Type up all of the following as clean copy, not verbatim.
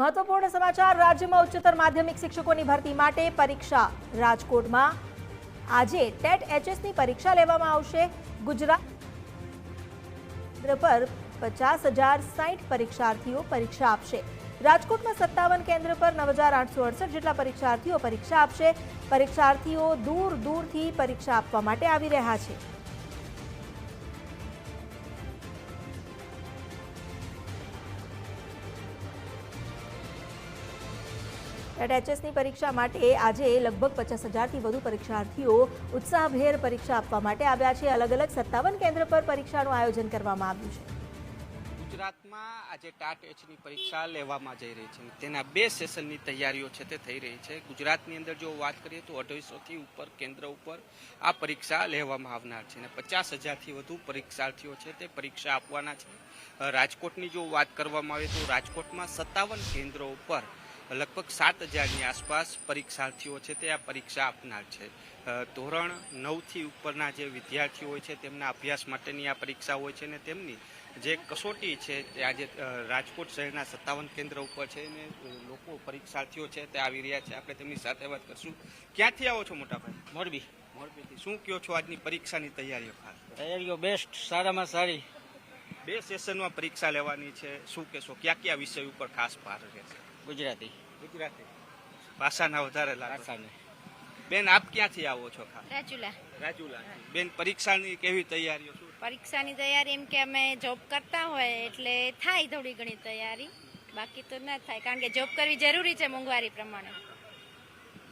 મહત્વપૂર્ણ સમાચાર રાજ્યમાં ઉચ્ચતર માધ્યમિક શિક્ષકોની ભરતી માટે પરીક્ષા રાજકોટમાં આજે ટેટ એચએસની પરીક્ષા લેવામાં આવશે। ગુજરાત પર 50,060 પરીક્ષાર્થીઓ પરીક્ષા આપશે। રાજકોટમાં 57 કેન્દ્ર પર 9,868 જેટલા પરીક્ષાર્થીઓ પરીક્ષા આપશે। પરીક્ષાર્થીઓ દૂર દૂરથી પરીક્ષા આપવા માટે આવી રહ્યા છે। ટેટ એચએસની પરીક્ષા માટે આજે લગભગ 50,000થી વધુ પરીક્ષાર્થીઓ ઉત્સાહભેર પરીક્ષા આપવા માટે આવ્યા છે। અલગ અલગ 57 કેન્દ્ર પર પરીક્ષાનું આયોજન કરવામાં આવ્યું છે। ગુજરાતમાં આજે ટાટ એચની પરીક્ષા લેવામાં જઈ રહી છે। તેના 2 સેશનની તૈયારીઓ છે તે થઈ રહી છે। ગુજરાતની અંદર જો વાત કરીએ તો 250થી ઉપર કેન્દ્ર ઉપર આ પરીક્ષા લેવામાં આવનાર છે અને 50,000થી વધુ પરીક્ષાર્થીઓ છે તે પરીક્ષા આપવાના છે। રાજકોટની જો વાત કરવામાં આવે તો રાજકોટમાં 57 કેન્દ્રો ઉપર લગભગ 7,000ની આસપાસ પરીક્ષાર્થીઓ છે તે આ પરીક્ષા આપનાર છે। ધોરણ 9થી ઉપરના જે વિદ્યાર્થીઓ હોય છે તેમના અભ્યાસ માટેની આ પરીક્ષા હોય છે અને તેમની જે કસોટી છે તે આજે રાજકોટ શહેરના 57 કેન્દ્ર ઉપર છે અને લોકો પરીક્ષાર્થીઓ છે તે આવી રહ્યા છે। આપણે તેમની સાથે વાત કરશું। ક્યાંથી આવો છો મોટાભાઈ? મોરબીથી। શું કહો છો આજની પરીક્ષાની તૈયારીઓ? તૈયારીઓ બેસ્ટ, સારામાં સારી। 2 સેશનમાં પરીક્ષા લેવાની છે, શું કહેશો? કયા વિષય ઉપર ખાસ ભાર રહેશે? ગુજરાતી ભાષાના વધારે લાગે। બેન, આપ ક્યાંથી આવો છો? રાજુલા। બેન, પરીક્ષાની કેવી તૈયારીઓ? પરીક્ષાની તૈયારી એમ કે અમે જોબ કરતા હોય એટલે થાય થોડી ઘણી તૈયારી, બાકી તો ના થાય કારણ કે જોબ કરવી જરૂરી છે મોંઘવારી પ્રમાણે।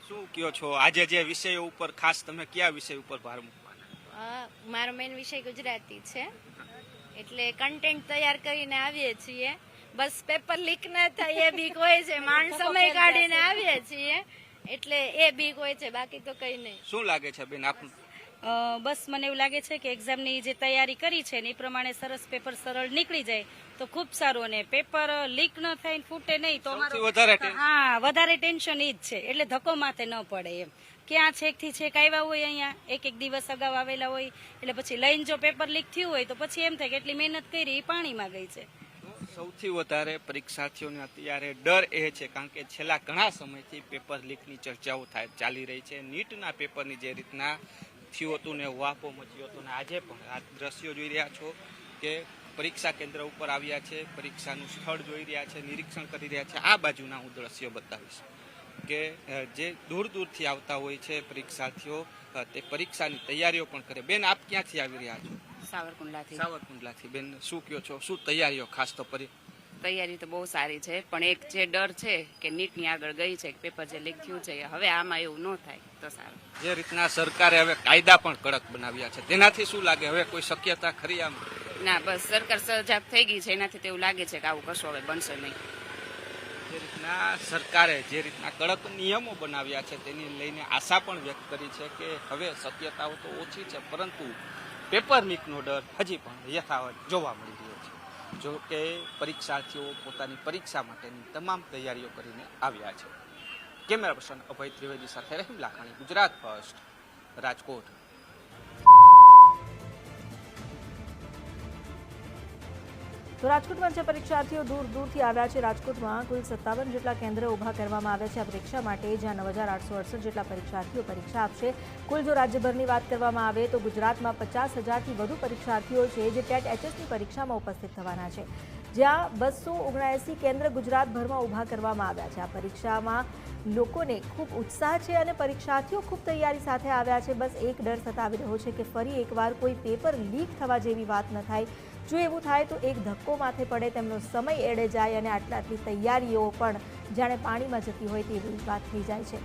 શું કહો છો આજે જે વિષયો ઉપર ખાસ તમે કયા વિષય ઉપર ભાર મૂકવાના? મારો મેઇન વિષય ગુજરાતી છે એટલે કન્ટેન્ટ તૈયાર કરીને આવીએ છીએ। બસ પેપર લીક ના થાય એ બીક હોય છે, માંડ સમય કાઢીને આવીએ છીએ એટલે એ બીક હોય છે, બાકી તો કઈ નહીં। શું લાગે છે બેન આપનું? બસ મને એવું લાગે છે કે એક્ઝામની જે તૈયારી કરી છે ને એ પ્રમાણે સરસ પેપર સરળ નીકળી જાય તો ખૂબ સારું, અને પેપર લીક ન થાય, ફૂટે નહીં તો વધારે ટેન્શન એ જ છે, એટલે ધક્કો માથે ન પડે એમ। ક્યાં છેકથી છેક આવ્યા હોય, અહીંયા એક દિવસ અગાઉ આવેલા હોય એટલે પછી લઈને જો પેપર લીક થયું હોય તો પછી એમ થાય કે એટલી મહેનત કરી એ પાણીમાં ગઈ છે। સૌથી વધારે પરીક્ષાર્થીઓને અત્યારે ડર એ છે કારણ કે છેલ્લા ઘણા સમયથી પેપર લીકની ચર્ચાઓ ચાલી રહી છે। નીટના પેપરની જે રીતના થયું હતું ને વાપો મચ્યો હતો ને આજે પણ આ દ્રશ્યો જોઈ રહ્યા છો કે પરીક્ષા કેન્દ્ર ઉપર આવ્યા છે, પરીક્ષાનું સ્થળ જોઈ રહ્યા છે, નિરીક્ષણ કરી રહ્યા છે। આ બાજુના હું દ્રશ્યો બતાવીશ કે જે દૂર દૂરથી આવતા હોય છે પરીક્ષાર્થીઓ, તે પરીક્ષાની તૈયારીઓ પણ કરે। બેન, આપ ક્યાંથી આવી રહ્યા છો? સાવરકુંડલાથી। બેન, શું કહો છો, શું તૈયારીઓ ખાસ તો તૈયારી તો બહુ સારી છે, પણ એક જે ડર છે કે નીટની આગળ ગઈ છે કે પેપર જે લીક થયું છે હવે આમાં એવું ન થાય તો સારું। જે રીતના સરકારે હવે કાયદા પણ કડક બનાવ્યા છે તેનાથી શું લાગે હવે કોઈ શક્યતા ખરી આમ? ના, બસ સરકાર સજાગ થઈ ગઈ છે એનાથી તો એવું લાગે છે કે આવું કશું હવે બનશે નહીં। જે રીતના સરકારે જે રીતના કડક નિયમો બનાવ્યા છે તેની લઈને આશા પણ વ્યક્ત કરી છે કે હવે શક્યતાઓ તો ઓછી છે, પરંતુ પેપર લીકનો ડર હજી પણ યથાવત જોવા મળી રહ્યો છે। જો કે પરીક્ષાર્થીઓ પોતાની પરીક્ષા માટેની તમામ તૈયારીઓ કરીને આવ્યા છે। કેમેરા પર્સન અભય ત્રિવેદી સાથે રહીમ લાખાણી, ગુજરાત ફર્સ્ટ, રાજકોટ। તો રાજકોટમાં જે પરીક્ષાર્થીઓ દૂર દૂરથી આવ્યા છે, રાજકોટમાં કુલ 57 જેટલા કેન્દ્ર ઊભા કરવામાં આવ્યા છે આ પરીક્ષા માટે, જ્યાં 9,868 જેટલા પરીક્ષાર્થીઓ પરીક્ષા આપશે। કુલ જો રાજ્યભરની વાત કરવામાં આવે તો ગુજરાતમાં 50,000થી વધુ પરીક્ષાર્થીઓ છે જે ટેટ એચએસની પરીક્ષામાં ઉપસ્થિત થવાના છે, જ્યાં 279 કેન્દ્ર ગુજરાતભરમાં ઊભા કરવામાં આવ્યા છે। આ પરીક્ષામાં લોકોને ખૂબ ઉત્સાહ છે અને પરીક્ષાર્થીઓ ખૂબ તૈયારી સાથે આવ્યા છે। બસ એક ડર સતાવી રહ્યો છે કે ફરી એકવાર કોઈ પેપર લીક થવા જેવી વાત ન થાય। જો એવું થાય તો એક ધક્કો માથે પડે, તેમનો સમય એળે જાય અને આટલી તૈયારીઓ પણ જાણે પાણીમાં જતી હોય તેવી વાત થઈ જાય છે।